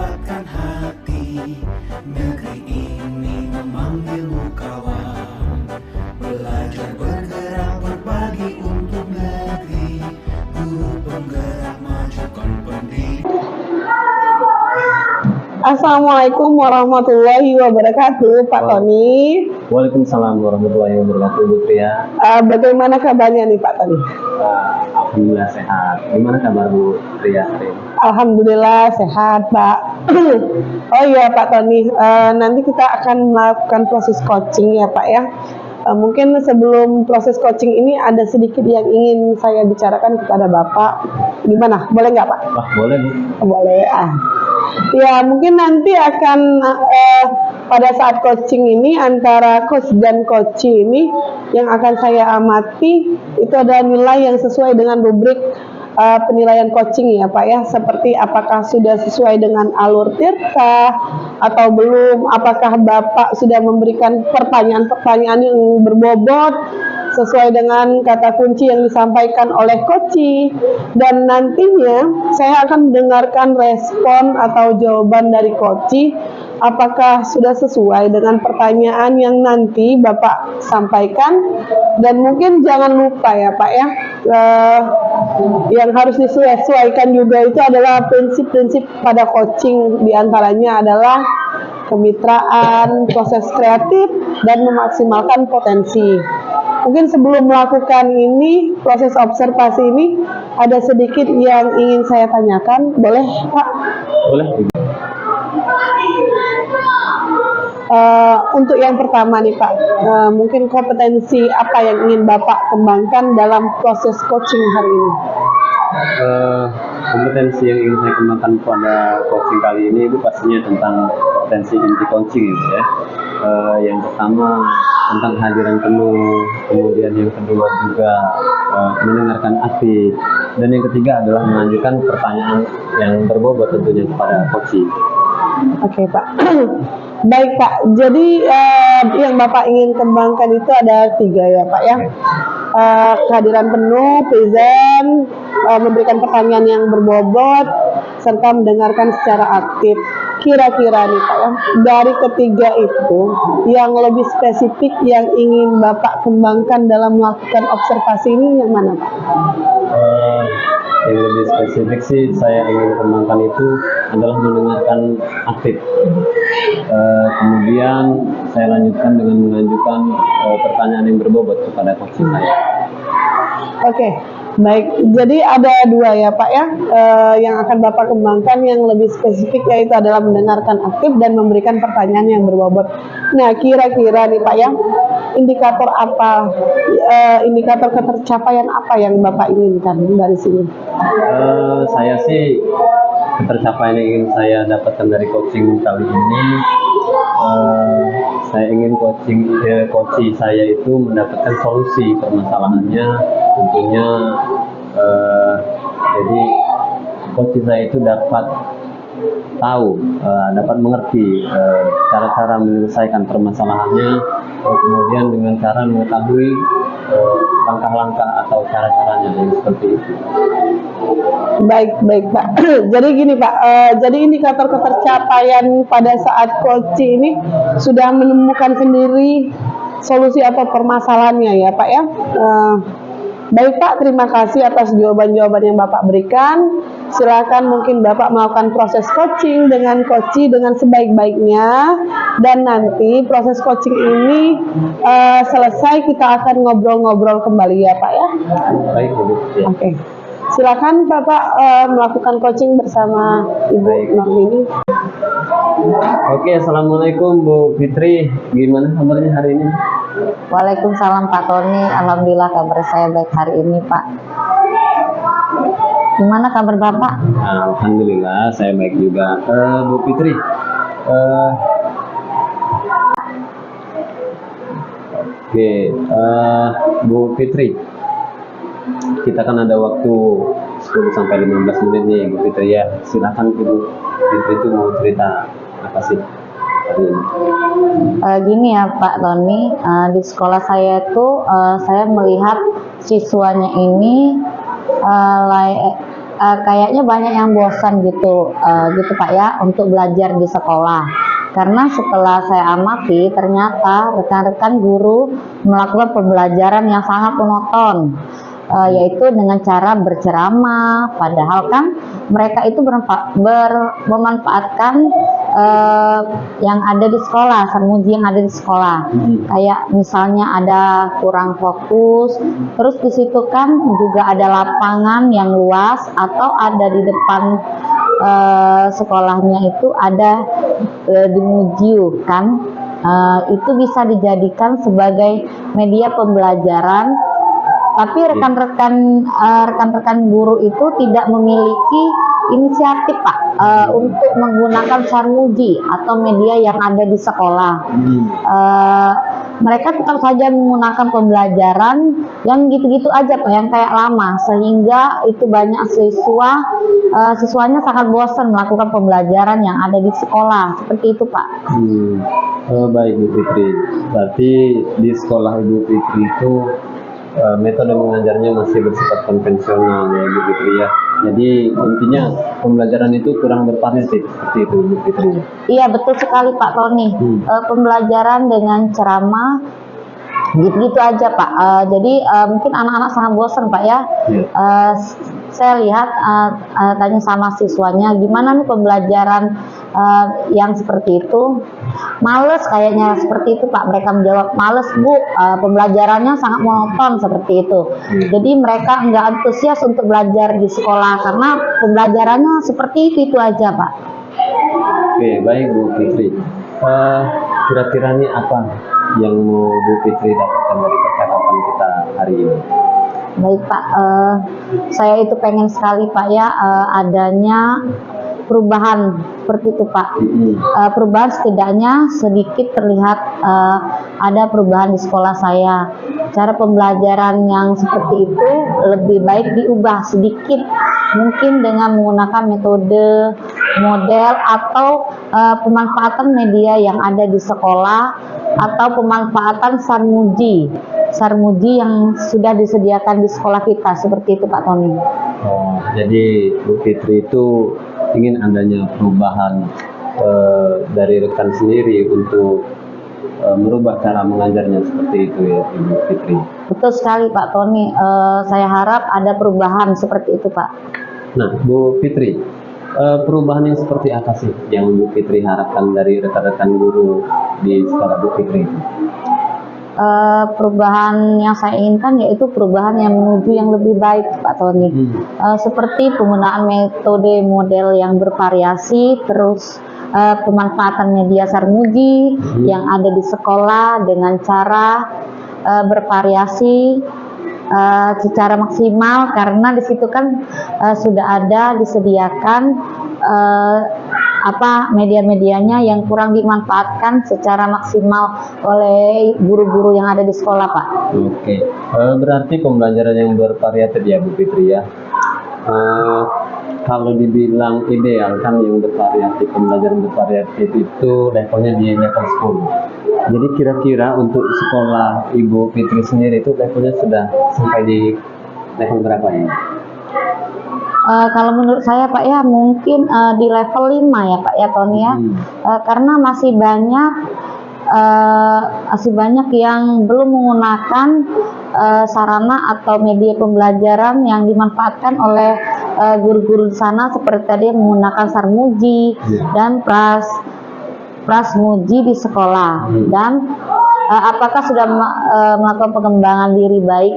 kuatkan hati, negeri ini memanggilmu kawan. Belajar bergerak berbagi untuk negeri, guru penggerak majukan pendidikan. Assalamualaikum warahmatullahi wabarakatuh, Pak Tony. Waalaikumsalam warahmatullahi wabarakatuh, Bu Tria. Bagaimana kabarnya nih Pak Tony? Alhamdulillah sehat. Gimana kabar Bu Tria hari ini? Alhamdulillah sehat, Pak. Oh iya Pak Tony, nanti kita akan melakukan proses coaching ya Pak ya. Mungkin sebelum proses coaching ini ada sedikit yang ingin saya bicarakan kepada Bapak. Gimana? Boleh nggak Pak? Wah, boleh Bu. Boleh. Ya mungkin nanti akan pada saat coaching ini antara coach dan coachee ini yang akan saya amati itu ada nilai yang sesuai dengan rubrik penilaian coaching ya Pak ya, seperti apakah sudah sesuai dengan alur tirta atau belum, apakah Bapak sudah memberikan pertanyaan-pertanyaan yang berbobot sesuai dengan kata kunci yang disampaikan oleh coachee, dan nantinya saya akan mendengarkan respon atau jawaban dari coachee apakah sudah sesuai dengan pertanyaan yang nanti Bapak sampaikan. Dan mungkin jangan lupa ya Pak ya, yang harus disesuaikan juga itu adalah prinsip-prinsip pada coaching, diantaranya adalah kemitraan, proses kreatif, dan memaksimalkan potensi. Mungkin sebelum melakukan ini, proses observasi ini, ada sedikit yang ingin saya tanyakan, boleh Pak? Boleh. Untuk yang pertama nih Pak, mungkin kompetensi apa yang ingin Bapak kembangkan dalam proses coaching hari ini? Kompetensi yang ingin saya kembangkan pada coaching kali ini itu pastinya tentang potensi inti coaching gitu ya. Yang pertama tentang hadiran penuh, kemudian yang kedua juga mendengarkan aktif, dan yang ketiga adalah mengajukan pertanyaan yang berbobot tentunya kepada coaching. Oke Pak. Baik Pak, jadi yang Bapak ingin kembangkan itu ada 3 ya Pak ya. Kehadiran penuh, present, memberikan pertanyaan yang berbobot, serta mendengarkan secara aktif. Kira-kira nih Pak ya, dari ketiga itu yang lebih spesifik yang ingin Bapak kembangkan dalam melakukan observasi ini yang mana Pak? Yang lebih spesifik sih saya ingin kembangkan itu adalah mendengarkan aktif. Kemudian saya lanjutkan dengan mengajukan pertanyaan yang berbobot kepada coach saya. Oke, baik. Jadi ada 2 ya Pak ya, yang akan Bapak kembangkan. Yang lebih spesifik yaitu adalah mendengarkan aktif dan memberikan pertanyaan yang berbobot. Nah, kira-kira nih Pak ya, indikator apa, indikator ketercapaian apa yang Bapak inginkan dari sini? Saya sih ketercapaian yang ingin saya dapatkan dari coaching kali ini, saya ingin coaching saya itu mendapatkan solusi permasalahannya tentunya. Jadi coaching saya itu dapat tahu, dapat mengerti cara-cara menyelesaikan permasalahannya, kemudian dengan cara mengetahui langkah-langkah atau cara-caranya yang seperti itu. Baik Pak. Jadi gini Pak, jadi indikator ketercapaian pada saat coaching ini sudah menemukan sendiri solusi atau permasalahannya ya Pak ya. Baik Pak, terima kasih atas jawaban-jawaban yang Bapak berikan. Silakan mungkin Bapak melakukan proses coaching dengan coachee dengan sebaik-baiknya, dan nanti proses coaching ini selesai kita akan ngobrol-ngobrol kembali ya Pak ya. Baik Bu. Ya. Oke. Silakan Bapak melakukan coaching bersama Ibu Nordini. Oke, assalamualaikum Bu Fitri. Gimana kabarnya hari ini? Waalaikumsalam Pak Tony. Alhamdulillah kabar saya baik hari ini Pak. Gimana kabar Bapak? Alhamdulillah saya baik juga. Bu Fitri, Bu Fitri, kita kan ada waktu 10-15 menit nih Bu Fitri ya. Silakan Ibu Fitri itu mau cerita apa sih hari ini? Gini ya Pak Tony, di sekolah saya tuh saya melihat siswanya ini kayaknya banyak yang bosan gitu, gitu Pak ya, untuk belajar di sekolah. Karena setelah saya amati, ternyata rekan-rekan guru melakukan pembelajaran yang sangat monoton, yaitu dengan cara berceramah. Padahal kan mereka itu memanfaatkan yang ada di sekolah, sarmuji yang ada di sekolah. Kayak misalnya ada kurang fokus, terus di situ kan juga ada lapangan yang luas, atau ada di depan sekolahnya itu ada di museum kan, itu bisa dijadikan sebagai media pembelajaran. Tapi rekan-rekan guru itu tidak memiliki inisiatif Pak, untuk menggunakan sarmuji atau media yang ada di sekolah. Mereka tetap saja menggunakan pembelajaran yang gitu-gitu aja Pak, yang kayak lama, sehingga itu banyak siswanya sangat bosan melakukan pembelajaran yang ada di sekolah, seperti itu Pak. Baik Bu Fitri, berarti di sekolah Ibu Fitri itu metode mengajarnya masih bersifat konvensional ya Bu Fitri ya. Jadi intinya pembelajaran itu kurang bervariasi, seperti itu Bu Fitri. Iya betul sekali Pak Tony. Pembelajaran dengan ceramah gitu-gitu aja Pak. Jadi mungkin anak-anak sangat bosan Pak ya. Saya lihat tanya sama siswanya, gimana nih pembelajaran yang seperti itu? Males kayaknya, seperti itu Pak. Mereka menjawab, males Bu, pembelajarannya sangat monoton seperti itu. Jadi mereka nggak antusias untuk belajar di sekolah karena pembelajarannya seperti itu aja Pak. Oke, baik Bu Fitri. Kira-kira nih apa yang mau Bu Fitri dapatkan dari percakapan kita hari ini? Baik Pak, saya itu pengen sekali Pak ya, adanya perubahan seperti itu Pak. Perubahan setidaknya sedikit terlihat, ada perubahan di sekolah saya. Cara pembelajaran yang seperti itu lebih baik diubah sedikit, mungkin dengan menggunakan metode, model, atau pemanfaatan media yang ada di sekolah, atau pemanfaatan sarmuji yang sudah disediakan di sekolah kita, seperti itu Pak Tony. Jadi Bu Fitri itu ingin adanya perubahan dari rekan sendiri untuk merubah cara mengajarnya, seperti itu ya Ibu Fitri. Betul sekali Pak Tony, saya harap ada perubahan seperti itu Pak. Nah Bu Fitri, perubahan yang seperti apa sih yang Bu Fitri harapkan dari rekan-rekan guru di sekolah Bu Fitri? Perubahan yang saya inginkan yaitu perubahan yang menuju yang lebih baik Pak Tony. Seperti penggunaan metode model yang bervariasi, terus pemanfaatan media sarmuji yang ada di sekolah dengan cara bervariasi secara maksimal, karena di situ kan sudah ada disediakan media-medianya yang kurang dimanfaatkan secara maksimal oleh guru-guru yang ada di sekolah Pak. Oke, berarti pembelajaran yang bervariatif ya Bu Fitri ya. Kalau dibilang ideal kan yang bervariatif, pembelajaran bervariatif itu levelnya di level 10. Jadi kira-kira untuk sekolah Ibu Fitri sendiri itu levelnya sudah sampai di level berapa ya? Kalau menurut saya Pak ya, mungkin di level 5 ya Pak ya Tony ya. Karena masih banyak yang belum menggunakan sarana atau media pembelajaran yang dimanfaatkan oleh guru-guru di sana, seperti tadi menggunakan sarmuji dan prasmuji di sekolah. Dan apakah sudah melakukan pengembangan diri baik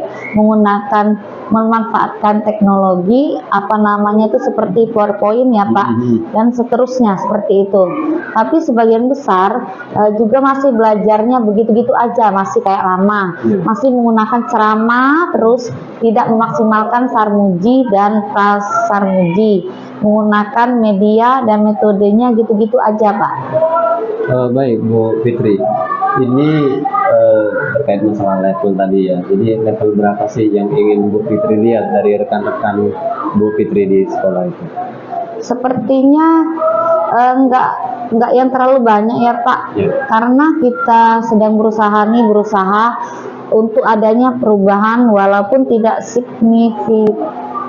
memanfaatkan teknologi, itu seperti PowerPoint ya Pak, dan seterusnya seperti itu. Tapi sebagian besar juga masih belajarnya begitu-gitu aja, masih kayak lama, masih menggunakan ceramah, terus tidak memaksimalkan sarmuji dan prasarmuji, menggunakan media dan metodenya gitu-gitu aja Pak. Baik Bu Fitri, ini terkait masalah level tadi ya. Jadi level berapa sih yang ingin Bu Fitri lihat dari rekan-rekan Bu Fitri di sekolah itu? Sepertinya enggak yang terlalu banyak ya Pak, karena kita sedang berusaha untuk adanya perubahan walaupun tidak signifikan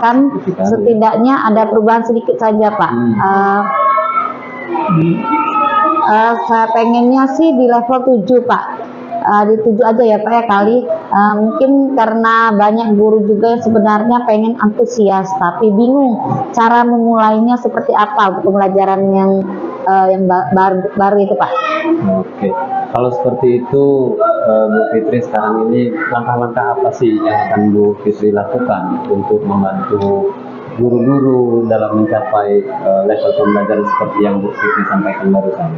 signifikan, setidaknya ada perubahan sedikit saja Pak. Saya pengennya sih di level 7 Pak, di 7 aja ya Pak ya kali. Mungkin karena banyak guru juga yang sebenarnya pengen antusias tapi bingung cara memulainya seperti apa untuk pembelajaran yang baru itu Pak. Oke, kalau seperti itu Bu Fitri, sekarang ini langkah-langkah apa sih yang akan Bu Fitri lakukan untuk membantu guru-guru dalam mencapai level pembelajaran seperti yang Bu Fitri sampaikan barusan?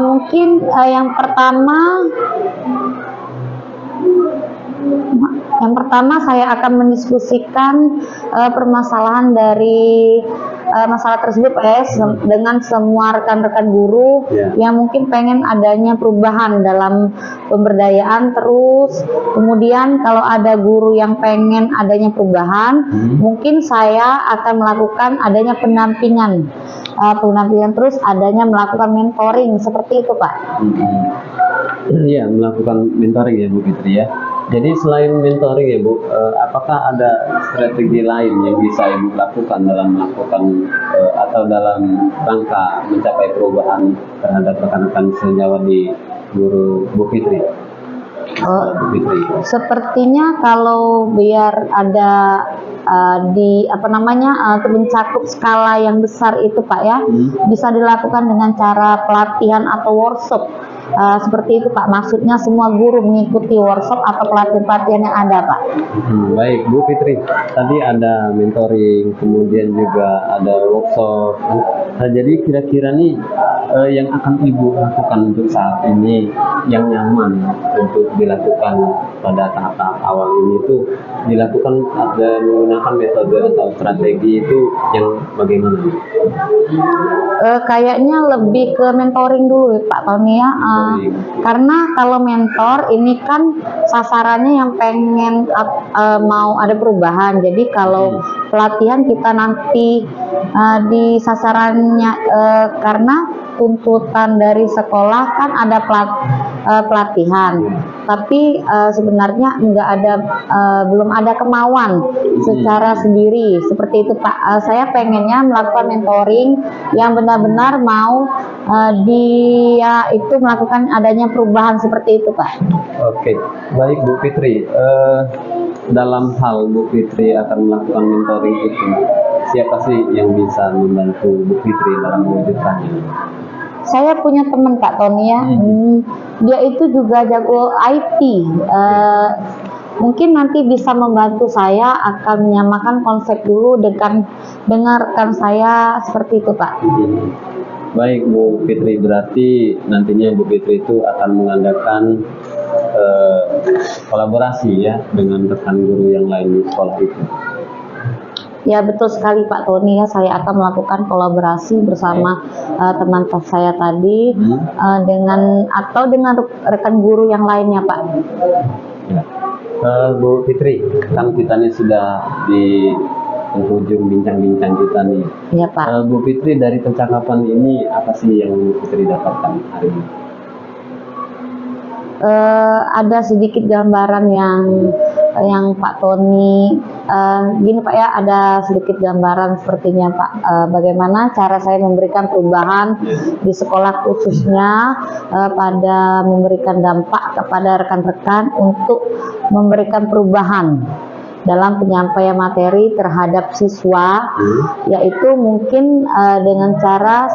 Mungkin yang pertama saya akan mendiskusikan permasalahan dari masalah tersebut dengan semua rekan-rekan guru yang mungkin pengen adanya perubahan dalam pemberdayaan. Terus kemudian kalau ada guru yang pengen adanya perubahan, mungkin saya akan melakukan adanya pendampingan, terus adanya melakukan mentoring seperti itu Pak. Iya, melakukan mentoring ya Bu Fitri ya. Jadi selain mentoring ya Bu, apakah ada strategi lain yang bisa Ibu lakukan dalam melakukan atau dalam rangka mencapai perubahan terhadap rekan-rekan senyawa di guru Bu Fitri? Bu Fitri. Sepertinya kalau biar ada mencakup skala yang besar itu Pak ya, bisa dilakukan dengan cara pelatihan atau workshop. Seperti itu Pak, maksudnya semua guru mengikuti workshop atau pelatihan-pelatihan yang ada Pak. Baik Bu Fitri, tadi ada mentoring, kemudian juga ada workshop. Nah, jadi kira-kira nih yang akan Ibu lakukan untuk saat ini yang nyaman untuk dilakukan pada tahap-tahap awal ini itu dilakukan menggunakan metode atau strategi itu yang bagaimana? Kayaknya lebih ke mentoring dulu Pak Tony ya. Karena kalau mentor ini kan sasarannya yang pengen mau ada perubahan. Jadi kalau pelatihan kita nanti di sasarannya karena tuntutan dari sekolah kan ada pelatihan, tapi sebenarnya belum ada kemauan secara sendiri seperti itu Pak. Saya pengennya melakukan mentoring yang benar-benar mau dia itu melakukan adanya perubahan seperti itu Pak. Oke, baik Bu Fitri. Dalam hal Bu Fitri akan melakukan mentoring itu, siapa sih yang bisa membantu Bu Fitri dalam mewujudkannya? Saya punya teman Kak Tony ya, dia itu juga jago IT. Mungkin nanti bisa membantu saya akan menyamakan konsep dulu dengan rekan saya seperti itu Pak. Baik Bu Fitri, berarti nantinya Bu Fitri itu akan mengadakan kolaborasi ya dengan rekan guru yang lain di sekolah itu. Ya betul sekali Pak Tony ya, saya akan melakukan kolaborasi bersama teman saya tadi dengan rekan guru yang lainnya Pak. Ya. Bu Fitri, kan kita ini sudah di penghujung bincang-bincang kita nih. Iya Pak. Bu Fitri, dari percakapan ini apa sih yang Bu Fitri dapatkan hari ini? Ada sedikit gambaran yang Pak Tony gini Pak ya, ada sedikit gambaran sepertinya Pak, bagaimana cara saya memberikan perubahan di sekolah khususnya pada memberikan dampak kepada rekan-rekan untuk memberikan perubahan dalam penyampaian materi terhadap siswa, yaitu mungkin dengan cara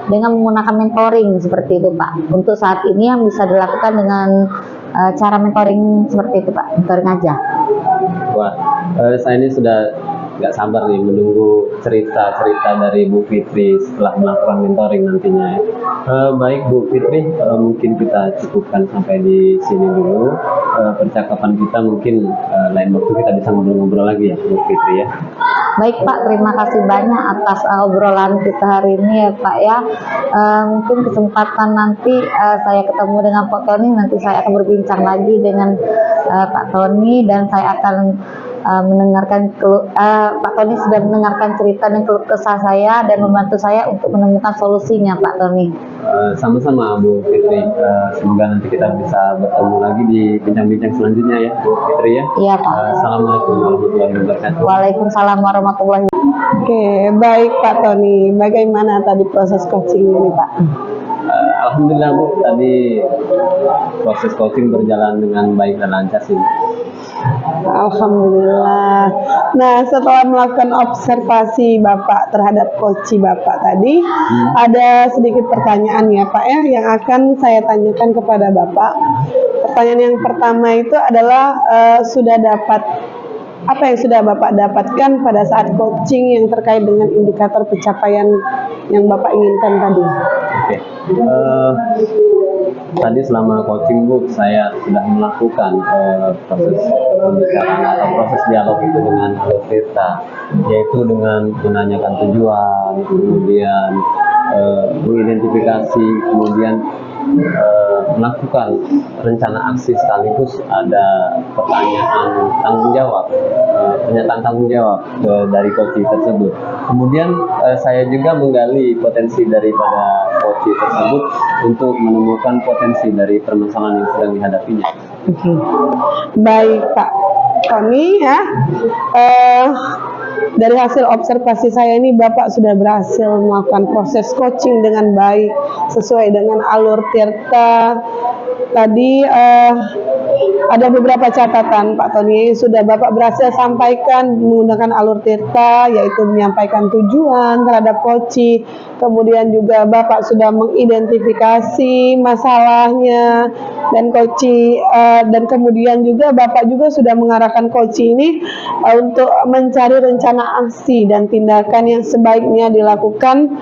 dengan menggunakan mentoring seperti itu Pak. Untuk saat ini yang bisa dilakukan dengan cara mentoring seperti itu Pak, mentoring aja. Wah, saya ini sudah nggak sabar nih menunggu cerita-cerita dari Bu Fitri setelah melakukan mentoring nantinya ya. Baik Bu Fitri, mungkin kita cukupkan sampai di sini dulu percakapan kita. Mungkin lain waktu kita bisa ngobrol-ngobrol lagi ya Bu Fitri ya. Baik Pak, terima kasih banyak atas obrolan kita hari ini ya Pak ya. Mungkin kesempatan nanti saya ketemu dengan Pak Tony, nanti saya akan berbincang lagi dengan Pak Tony, dan saya akan mendengarkan Pak Tony sudah mendengarkan cerita dan keluh kesah saya dan membantu saya untuk menemukan solusinya Pak Tony. Sama-sama Bu Fitri. Semoga nanti kita bisa bertemu lagi di bincang-bincang selanjutnya ya Bu Fitri ya. Iya Pak. Assalamualaikum warahmatullahi wabarakatuh. Waalaikumsalam warahmatullahi wabarakatuh. Oke, baik Pak Tony. Bagaimana tadi proses coaching ini Pak? Alhamdulillah Bu, tadi proses coaching berjalan dengan baik dan lancar sih. Alhamdulillah. Nah, setelah melakukan observasi Bapak terhadap coach Bapak tadi, ada sedikit pertanyaan ya Pak ya, yang akan saya tanyakan kepada Bapak. Pertanyaan yang pertama itu adalah sudah dapat apa yang sudah Bapak dapatkan pada saat coaching yang terkait dengan indikator pencapaian yang Bapak inginkan tadi? Oke. Tadi selama coaching Bu, saya sudah melakukan proses pembicaraan atau proses dialog itu dengan Tirta, yaitu dengan menanyakan tujuan, kemudian mengidentifikasi, kemudian melakukan rencana aksi sekaligus ada pertanyaan tanggung jawab, pernyataan tanggung jawab dari coach tersebut. Kemudian saya juga menggali potensi daripada coach tersebut untuk menemukan potensi dari permasalahan yang sedang dihadapinya. Oke. Baik Pak Tony ya. Dari hasil observasi saya ini Bapak sudah berhasil melakukan proses coaching dengan baik sesuai dengan alur Tirta. Tadi ada beberapa catatan Pak Tony sudah Bapak berhasil sampaikan menggunakan alur Tirta, yaitu menyampaikan tujuan terhadap coach. Kemudian juga Bapak sudah mengidentifikasi masalahnya dan coach dan kemudian juga Bapak juga sudah mengarahkan coach ini untuk mencari rencana aksi dan tindakan yang sebaiknya dilakukan.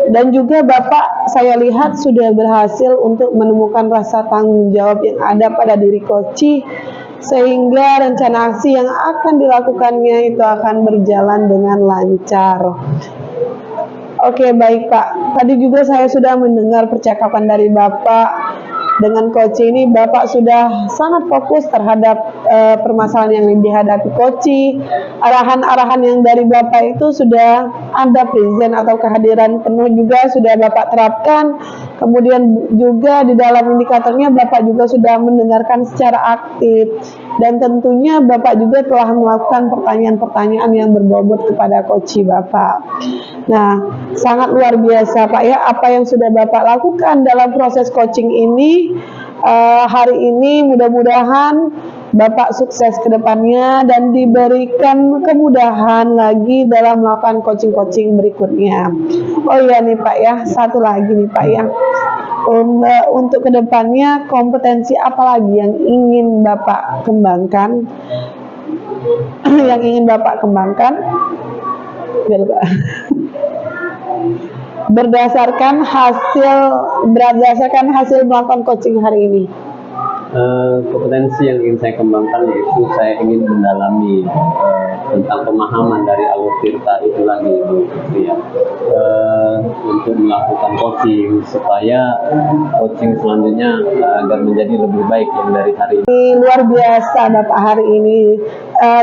Dan juga Bapak saya lihat sudah berhasil untuk menemukan rasa tanggung jawab yang ada pada diri coach, sehingga rencana aksi yang akan dilakukannya itu akan berjalan dengan lancar. Oke, baik Pak. Tadi juga saya sudah mendengar percakapan dari Bapak dengan coach ini. Bapak sudah sangat fokus terhadap permasalahan yang dihadapi coach. Arahan-arahan yang dari Bapak itu sudah ada present atau kehadiran penuh juga sudah Bapak terapkan. Kemudian juga di dalam indikatornya Bapak juga sudah mendengarkan secara aktif. Dan tentunya Bapak juga telah melakukan pertanyaan-pertanyaan yang berbobot kepada coach Bapak. Nah, sangat luar biasa Pak ya, apa yang sudah Bapak lakukan dalam proses coaching ini. Hari ini mudah-mudahan Bapak sukses ke depannya dan diberikan kemudahan lagi dalam melakukan coaching-coaching berikutnya. Oh iya nih Pak ya, satu lagi nih Pak ya. Untuk kedepannya kompetensi apa lagi yang ingin Bapak kembangkan? Yang ingin Bapak kembangkan? Berdasarkan hasil melakukan coaching hari ini. Kompetensi yang ingin saya kembangkan yaitu saya ingin mendalami tentang pemahaman dari alur Tirta itu lagi ya. Untuk melakukan coaching supaya coaching selanjutnya agar menjadi lebih baik yang dari hari ini. Luar biasa Bapak hari ini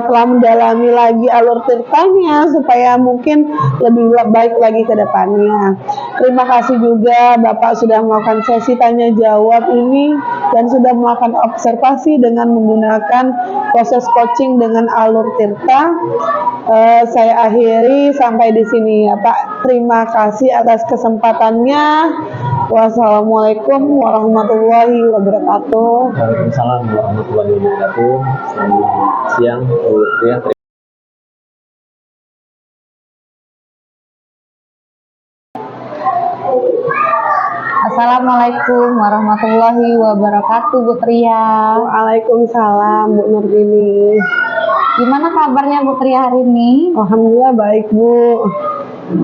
telah mendalami lagi alur Tirtanya supaya mungkin lebih baik lagi ke depannya. Terima kasih juga Bapak sudah melakukan sesi tanya jawab ini dan sudah melakukan observasi dengan menggunakan proses coaching dengan alur Tirta. Saya akhiri sampai di sini ya Pak. Terima kasih atas kesempatannya. Wassalamualaikum warahmatullahi wabarakatuh. Waalaikumsalam warahmatullahi wabarakatuh. Selamat siang, ya. Assalamualaikum warahmatullahi wabarakatuh Bu Tria. Waalaikumsalam Bu Nurdini. Gimana kabarnya Bu Tria hari ini? Alhamdulillah baik Bu.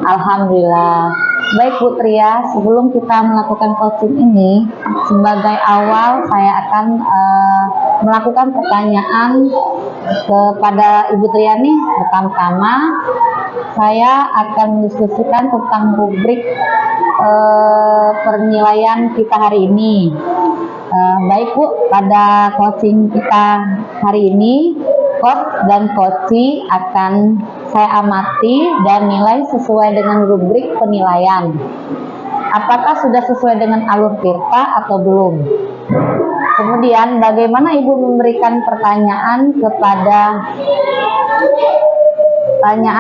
Alhamdulillah. Baik Bu Tria, sebelum kita melakukan coaching ini, sebagai awal saya akan melakukan pertanyaan kepada Ibu Tria nih. Pertama-tama saya akan mendiskusikan tentang rubrik penilaian kita hari ini. Baik Bu, pada coaching kita hari ini, coach dan coachee akan saya amati dan nilai sesuai dengan rubrik penilaian. apakah sudah sesuai dengan alur Tirta atau belum? Kemudian bagaimana Ibu memberikan pertanyaan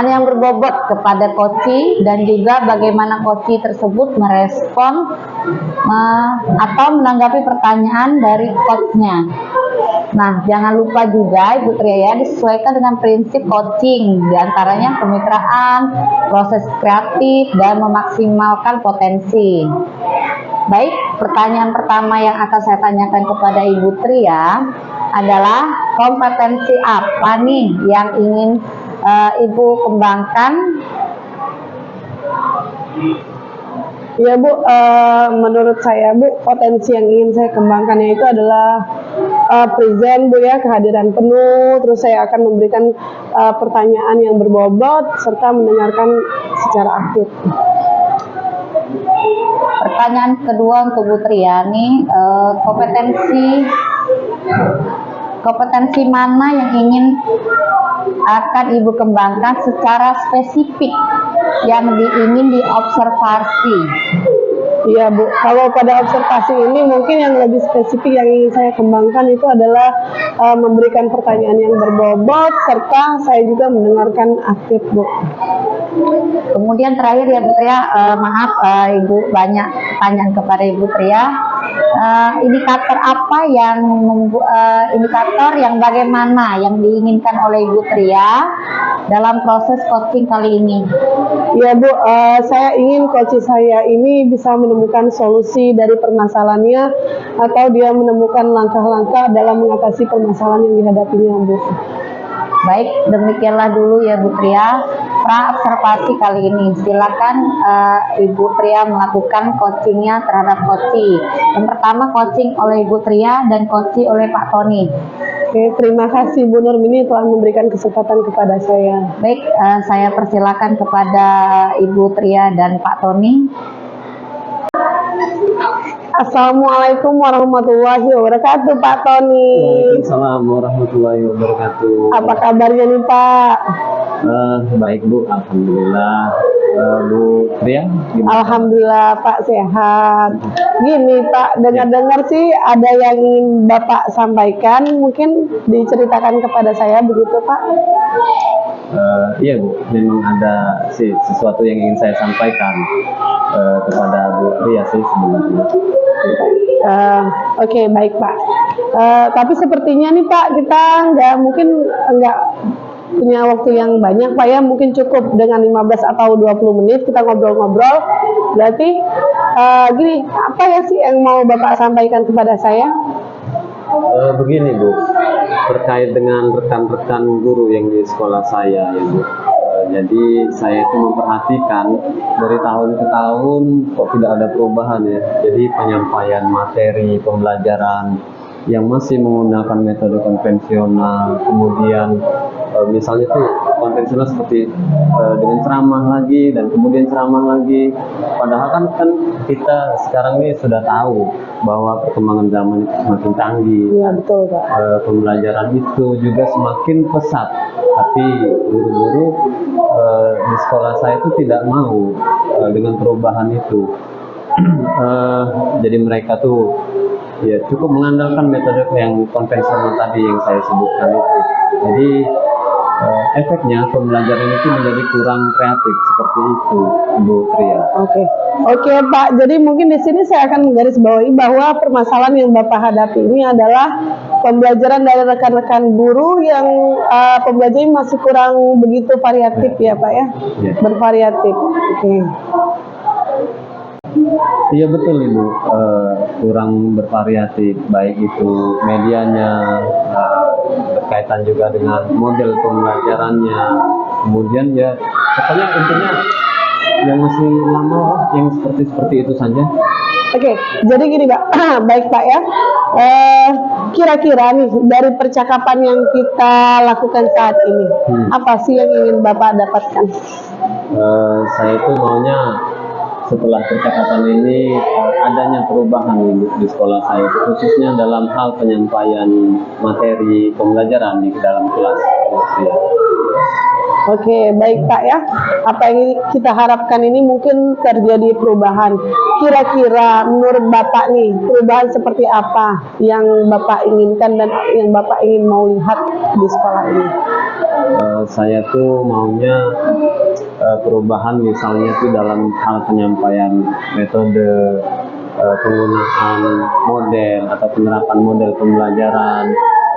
yang berbobot kepada koci, dan juga bagaimana koci tersebut merespon atau menanggapi pertanyaan dari coachnya. Nah, jangan lupa juga Ibu Tria ya, disesuaikan dengan prinsip coaching, diantaranya kemitraan, proses kreatif, dan memaksimalkan potensi. Baik, pertanyaan pertama yang akan saya tanyakan kepada Ibu Tria adalah kompetensi apa nih yang ingin Ibu kembangkan? Ya Bu, menurut saya Bu, potensi yang ingin saya kembangkannya itu adalah present Bu ya, kehadiran penuh. Terus saya akan memberikan pertanyaan yang berbobot serta mendengarkan secara aktif. Pertanyaan kedua untuk Bu Tria nih, kompetensi mana yang ingin akan Ibu kembangkan secara spesifik yang ingin diobservasi? Iya Bu, kalau pada observasi ini mungkin yang lebih spesifik yang ingin saya kembangkan itu adalah memberikan pertanyaan yang berbobot serta saya juga mendengarkan aktif Bu. Kemudian terakhir ya Bu Tria, maaf Ibu banyak pertanyaan kepada Ibu Tria. Indikator apa indikator yang bagaimana yang diinginkan oleh Ibu Tria dalam proses coaching kali ini? Ya Bu, saya ingin coach saya ini bisa menemukan solusi dari permasalahannya atau dia menemukan langkah-langkah dalam mengatasi permasalahan yang dihadapinya Bu. Baik, demikianlah dulu ya Bu Tria pra-observasi kali ini. Silakan Ibu Tria melakukan coachingnya terhadap coaching. Yang pertama coaching oleh Ibu Tria dan coaching oleh Pak Tony. Oke, terima kasih Bu Nurmini telah memberikan kesempatan kepada saya. Baik, saya persilakan kepada Ibu Tria dan Pak Tony. Assalamualaikum warahmatullahi wabarakatuh Pak Tony. Waalaikumsalam warahmatullahi wabarakatuh. Apa kabarnya nih Pak? Baik Bu, alhamdulillah. Bu Tria, gimana? Alhamdulillah Pak sehat. Gini Pak, dengar-dengar sih ada yang ingin Bapak sampaikan, mungkin diceritakan kepada saya begitu Pak? Iya Bu, memang ada sih sesuatu yang ingin saya sampaikan kepada Bu Tria sih sebenarnya. Oke, baik Pak. Tapi sepertinya nih Pak, kita nggak punya waktu yang banyak Pak ya, mungkin cukup dengan 15 atau 20 menit kita ngobrol-ngobrol. Berarti gini, apa ya sih yang mau Bapak sampaikan kepada saya? Begini Bu, terkait dengan rekan-rekan guru yang di sekolah saya ya Bu. Jadi saya itu memperhatikan dari tahun ke tahun kok tidak ada perubahan ya. Jadi penyampaian materi pembelajaran yang masih menggunakan metode konvensional, kemudian misalnya tuh konvensional seperti dengan ceramah lagi dan kemudian ceramah lagi. Padahal kan kita sekarang ini sudah tahu bahwa perkembangan zaman itu semakin canggih. Iya betul Pak. Pembelajaran itu juga semakin pesat, tapi guru-guru di sekolah saya itu tidak mau dengan perubahan itu. Jadi mereka tuh ya cukup mengandalkan metode yang konvensional tadi yang saya sebutkan itu. Jadi efeknya pembelajaran itu menjadi kurang kreatif seperti itu, Bu Tria. Oke Pak. Jadi mungkin di sini saya akan menggarisbawahi bahwa permasalahan yang Bapak hadapi ini adalah pembelajaran dari rekan-rekan guru yang pembelajaran masih kurang begitu variatif ya Pak ya, bervariatif. Oke. Iya betul Ibu, kurang bervariatif, baik itu medianya, berkaitan juga dengan model pembelajarannya, kemudian ya pokoknya intinya yang masih lama yang seperti itu saja. Oke, jadi gini Pak, baik Pak ya, kira-kira nih dari percakapan yang kita lakukan saat ini, apa sih yang ingin Bapak dapatkan? Saya itu maunya setelah percakapan ini adanya perubahan di sekolah saya, khususnya dalam hal penyampaian materi pembelajaran di dalam kelas. Oke, baik Pak ya. Apa yang kita harapkan ini mungkin terjadi perubahan. Kira-kira menurut Bapak nih, perubahan seperti apa yang Bapak inginkan dan yang Bapak ingin mau lihat di sekolah ini? Saya tuh maunya perubahan misalnya tuh dalam hal penyampaian metode, penggunaan model atau penerapan model pembelajaran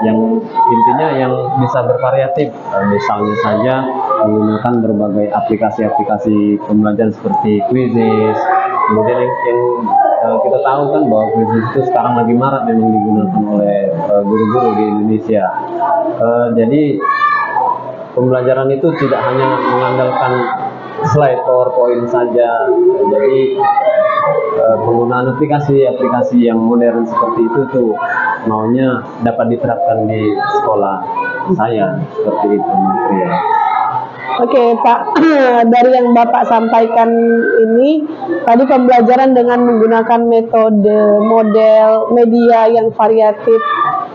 yang intinya yang bisa bervariatif. Misalnya saja menggunakan berbagai aplikasi-aplikasi pembelajaran seperti Quizizz. Kemudian yang kita tahu kan bahwa Quizizz itu sekarang lagi marak memang digunakan oleh guru-guru di Indonesia. Jadi pembelajaran itu tidak hanya mengandalkan slide PowerPoint saja. Jadi penggunaan aplikasi-aplikasi yang modern seperti itu tuh maunya dapat diterapkan di sekolah saya seperti itu, ya. Oke Pak, dari yang Bapak sampaikan ini, tadi pembelajaran dengan menggunakan metode, model, media yang variatif.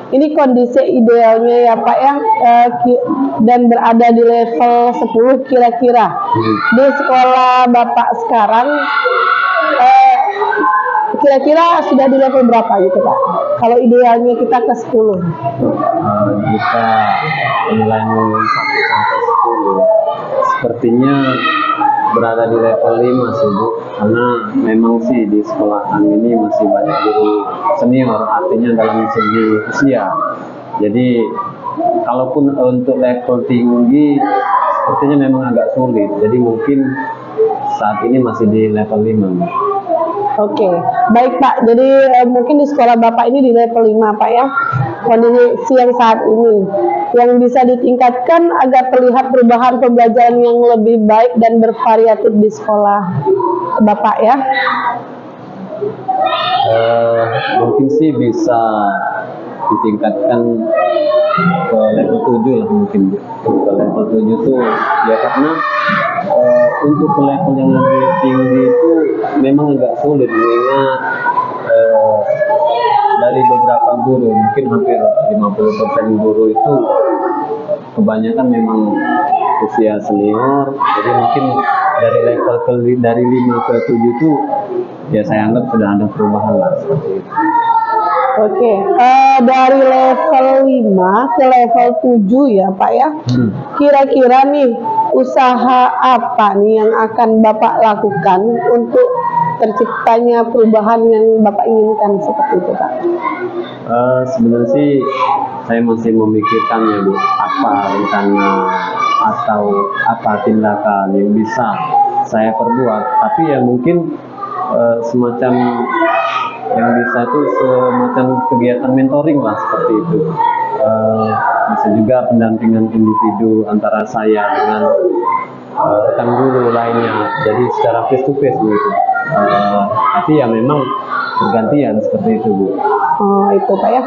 Ini kondisi idealnya ya Pak ya, dan berada di level 10 kira-kira. Di sekolah Bapak sekarang, kira-kira sudah di level berapa gitu Pak? Kalau idealnya kita ke 10. Jika nilai 1 sampai 10 sepertinya berada di level 5 sih Bu, karena memang sih di sekolah kami ini masih banyak guru senior, artinya dalam segi usia. Jadi kalaupun untuk level tinggi sepertinya memang agak sulit, jadi mungkin saat ini masih di level 5 Bu. Oke, baik Pak. Jadi mungkin di sekolah Bapak ini di level 5 Pak ya, kondisi yang saat ini. Yang bisa ditingkatkan agar terlihat perubahan pembelajaran yang lebih baik dan bervariatif di sekolah Bapak ya. Mungkin sih bisa ditingkatkan ke level 7 lah mungkin Bu. Ke level 7 tuh ya karena untuk ke level yang lebih tinggi itu memang agak sulit mengingat dari beberapa guru, mungkin hampir 50% guru itu kebanyakan memang usia senior, jadi mungkin dari level dari 5 ke 7 itu ya saya anggap sudah ada perubahan lah seperti itu. Oke, dari level 5 ke level 7 ya Pak ya. Kira-kira nih usaha apa nih yang akan Bapak lakukan untuk terciptanya perubahan yang Bapak inginkan seperti itu Pak? Sebenarnya sih saya masih memikirkannya Bu, apa rencana atau apa tindakan yang bisa saya perbuat, tapi ya mungkin semacam yang bisa itu semacam kegiatan mentoring lah seperti itu. Bisa juga pendampingan individu antara saya dengan rekan guru lainnya, jadi secara face to face begitu. Tapi ya memang bergantian seperti itu Bu. Oh itu Pak ya.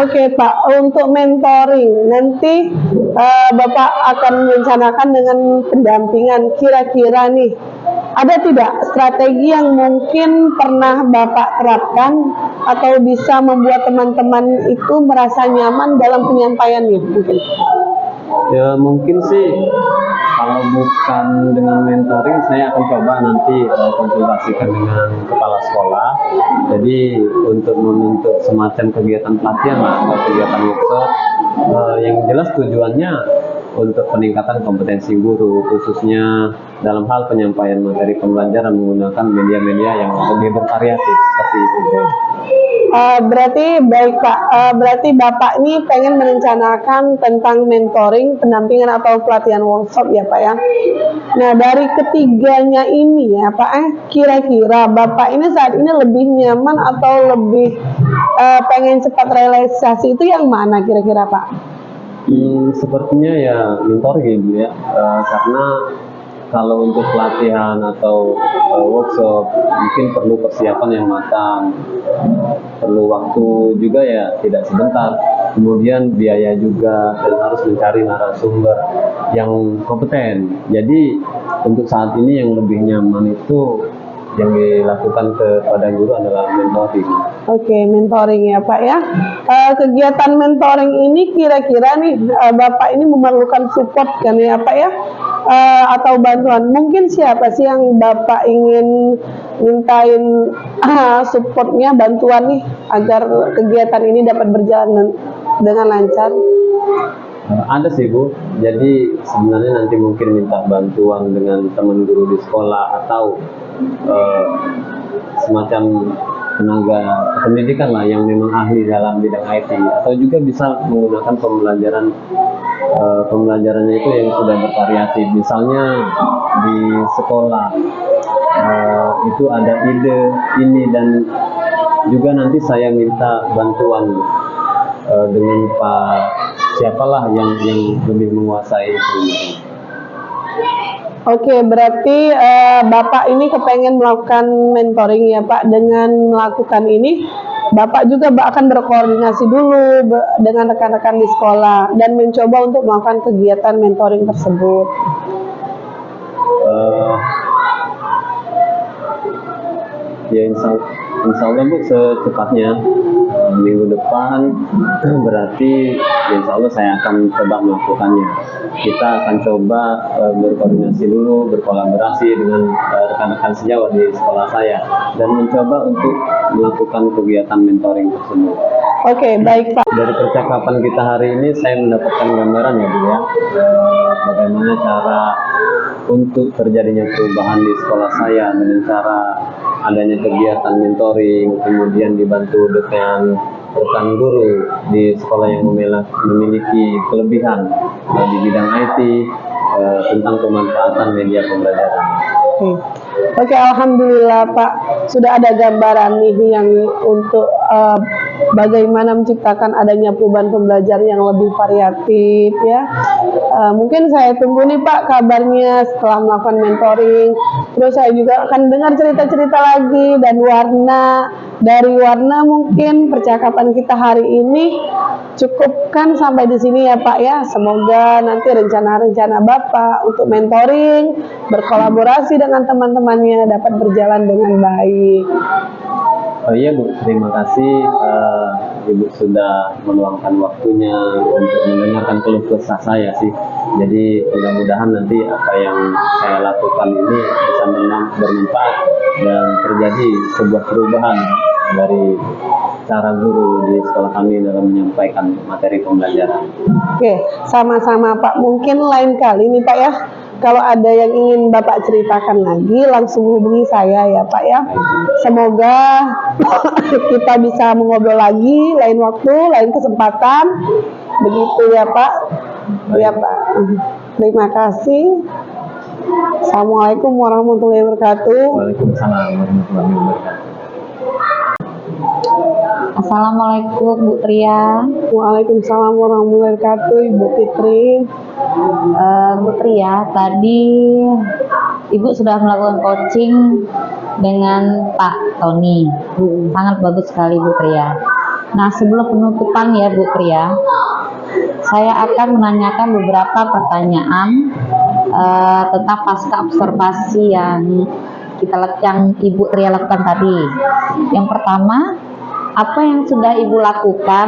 Oke Pak, untuk mentoring nanti Bapak akan merencanakan dengan pendampingan. Kira-kira nih ada tidak strategi yang mungkin pernah Bapak terapkan atau bisa membuat teman-teman itu merasa nyaman dalam penyampaiannya mungkin? Ya mungkin sih kalau bukan dengan mentoring saya akan coba nanti konsultasikan dengan kepala sekolah. Jadi untuk membentuk semacam kegiatan pelatihan lah atau kegiatan workshop yang jelas tujuannya untuk peningkatan kompetensi guru, khususnya dalam hal penyampaian materi pembelajaran menggunakan media-media yang lebih bervariatif seperti itu. Berarti baik Pak, berarti Bapak ini pengen merencanakan tentang mentoring, pendampingan atau pelatihan workshop ya Pak ya. Nah dari ketiganya ini ya Pak, kira-kira Bapak ini saat ini lebih nyaman atau lebih pengen cepat realisasi itu yang mana kira-kira Pak? Sepertinya ya mentoring ya, karena kalau untuk pelatihan atau workshop mungkin perlu persiapan yang matang, perlu waktu juga ya tidak sebentar, kemudian biaya juga dan harus mencari narasumber yang kompeten. Jadi untuk saat ini yang lebih nyaman itu yang dilakukan kepada guru adalah mentoring. Oke, mentoring ya Pak ya. Kegiatan mentoring ini kira-kira nih Bapak ini memerlukan support kan ya Pak ya? Atau bantuan. Mungkin siapa sih yang Bapak ingin mintain supportnya, bantuan nih agar kegiatan ini dapat berjalan dengan lancar? Ada sih Bu, jadi sebenarnya nanti mungkin minta bantuan dengan teman guru di sekolah atau semacam tenaga pendidikan lah yang memang ahli dalam bidang IT, atau juga bisa menggunakan pembelajarannya itu yang sudah bervariasi. Misalnya di sekolah itu ada ide ini, dan juga nanti saya minta bantuan dengan Pak siapalah yang lebih menguasai itu. Oke, berarti Bapak ini kepengen melakukan mentoring ya Pak. Dengan melakukan ini, Bapak juga akan berkoordinasi dulu dengan rekan-rekan di sekolah dan mencoba untuk melakukan kegiatan mentoring tersebut. Ya insya Allah Bu, secepatnya minggu depan berarti insya Allah saya akan coba melakukannya. Kita akan coba berkoordinasi dulu, berkolaborasi dengan rekan-rekan sejawat di sekolah saya dan mencoba untuk melakukan kegiatan mentoring tersebut. Oke, baik Pak. Dari percakapan kita hari ini saya mendapatkan gambaran ya Bu ya, bagaimana cara untuk terjadinya perubahan di sekolah saya dengan cara adanya kegiatan mentoring, kemudian dibantu dengan rekan guru di sekolah yang memiliki kelebihan di bidang IT tentang pemanfaatan media pembelajaran. Oke, alhamdulillah Pak, sudah ada gambaran nih yang untuk bagaimana menciptakan adanya perubahan pembelajaran yang lebih variatif ya. Mungkin saya tunggu nih Pak kabarnya setelah melakukan mentoring. Terus saya juga akan dengar cerita-cerita lagi, dan dari warna mungkin percakapan kita hari ini cukupkan sampai di sini ya Pak ya. Semoga nanti rencana-rencana Bapak untuk mentoring, berkolaborasi dengan teman-temannya dapat berjalan dengan baik. Oh iya Bu, terima kasih Ibu sudah meluangkan waktunya untuk mendengarkan keluh kesah saya sih. Jadi mudah-mudahan nanti apa yang saya lakukan ini bisa bermanfaat dan terjadi sebuah perubahan dari cara guru di sekolah kami dalam menyampaikan materi pembelajaran. Oke, sama-sama Pak. Mungkin lain kali nih Pak ya, kalau ada yang ingin Bapak ceritakan lagi, langsung hubungi saya ya Pak ya. Semoga kita bisa mengobrol lagi lain waktu, lain kesempatan. Begitu ya Pak. Ya Pak. Terima kasih. Assalamualaikum warahmatullahi wabarakatuh. Waalaikumsalam warahmatullahi wabarakatuh. Assalamualaikum Bu Tria. Waalaikumsalam warahmatullahi wabarakatuh, Ibu Fitri. Bu Tria, tadi Ibu sudah melakukan coaching dengan Pak Tony. Sangat bagus sekali Bu Tria. Nah, sebelum penutupan ya Bu Tria, saya akan menanyakan beberapa pertanyaan tentang pasca observasi yang Ibu Tria lakukan tadi. Yang pertama, apa yang sudah Ibu lakukan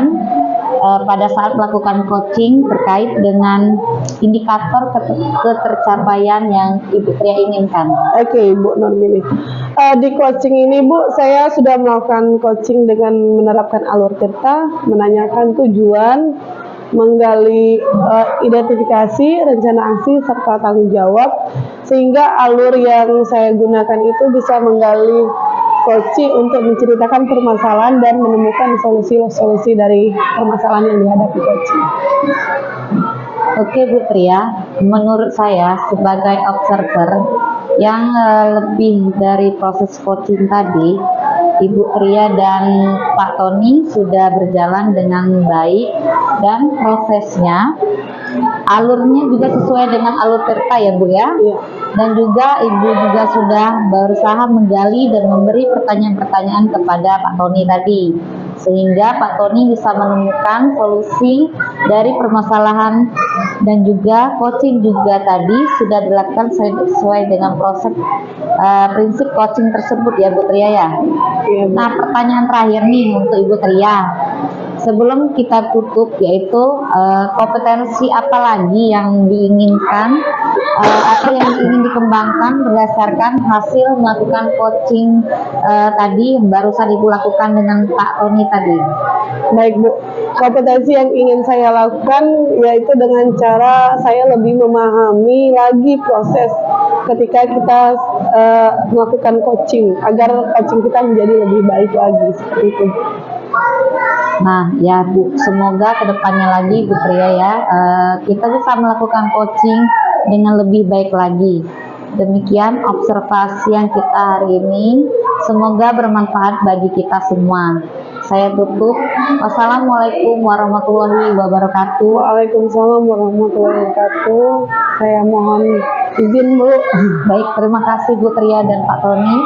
pada saat melakukan coaching terkait dengan indikator ketercapaian yang Ibu Tria inginkan? Oke, Ibu Normini. Di coaching ini Bu, saya sudah melakukan coaching dengan menerapkan alur tirta, menanyakan tujuan, menggali identifikasi, rencana aksi, serta tanggung jawab, sehingga alur yang saya gunakan itu bisa menggali coaching untuk menceritakan permasalahan dan menemukan solusi-solusi dari permasalahan yang dihadapi coaching. Oke Bu Tria, menurut saya sebagai observer yang lebih dari proses coaching tadi, Ibu Tria dan Pak Tony sudah berjalan dengan baik dan prosesnya, alurnya juga sesuai dengan alur tirta ya Bu ya. Iya. Dan juga Ibu juga sudah berusaha menggali dan memberi pertanyaan-pertanyaan kepada Pak Tony tadi, sehingga Pak Tony bisa menemukan solusi dari permasalahan, dan juga coaching juga tadi sudah dilakukan sesuai dengan proses prinsip coaching tersebut ya Bu Tria ya. Nah, pertanyaan terakhir nih untuk Ibu Tria sebelum kita tutup, yaitu kompetensi apa lagi yang diinginkan atau yang ingin dikembangkan berdasarkan hasil melakukan coaching tadi yang barusan Ibu lakukan dengan Pak Tony tadi. Baik Bu, kompetensi yang ingin saya lakukan yaitu dengan cara saya lebih memahami lagi proses ketika kita melakukan coaching, agar coaching kita menjadi lebih baik lagi, seperti itu. Nah ya Bu, semoga kedepannya lagi Bu Tria ya, kita bisa melakukan coaching dengan lebih baik lagi. Demikian observasi yang kita hari ini, semoga bermanfaat bagi kita semua. Saya tutup. Wassalamualaikum warahmatullahi wabarakatuh. Waalaikumsalam warahmatullahi wabarakatuh. Saya mohon izin Bu. Baik, terima kasih Bu Tria dan Pak Tony.